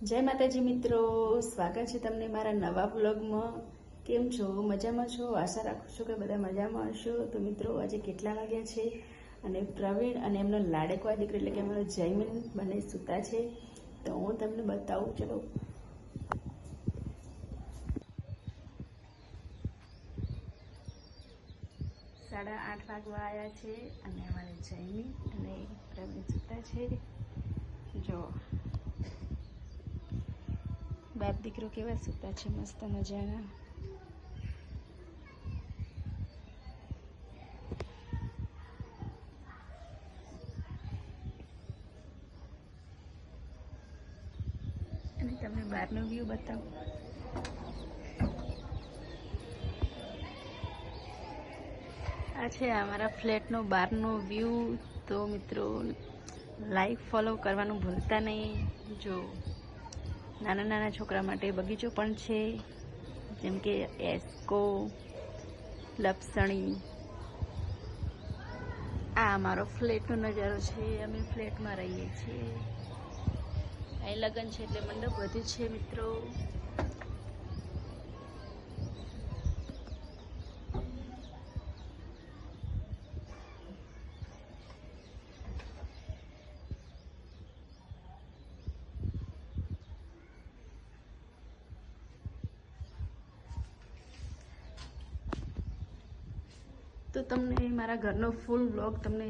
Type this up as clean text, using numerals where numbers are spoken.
જય માતાજી મિત્રો, સ્વાગત છે તમને મારા નવા વ્લોગમાં। કેમ છો? મજામાં છો? આશા રાખું છું કે બધા મજામાં હશો। તો મિત્રો આજે કેટલા વાગ્યા છે અને પ્રવીણ અને એમનો લાડકવા દીકરો એટલે કે અમારો જયમીન બંને સૂતા છે, તો હું તમને બતાવું। ચલો 8:30 વાગવા આવ્યા છે અને અમારે જયમીન અને પ્રવીણ સૂતા છે। જો બાપ દીકરો કેવા સૂતા છે, મસ્ત મજાના। અને તમને બહારનો વ્યૂ બતાવું। આ છે અમારા ફ્લેટનો બહારનો વ્યૂ। તો મિત્રો લાઈક ફોલો કરવાનું ભૂલતા નહીં। જો નાના નાના છોકરા માટે બગીચો પણ છે, જેમ કે એસ્કો, લપસણી। આ અમારો ફ્લેટનો નજારો છે, અમે ફ્લેટમાં રહીએ છીએ। અહીં લગ્ન છે એટલે મંડપ વધુ છે મિત્રો। તો તમને મારા ઘરનો ફૂલ વ્લોગ તમને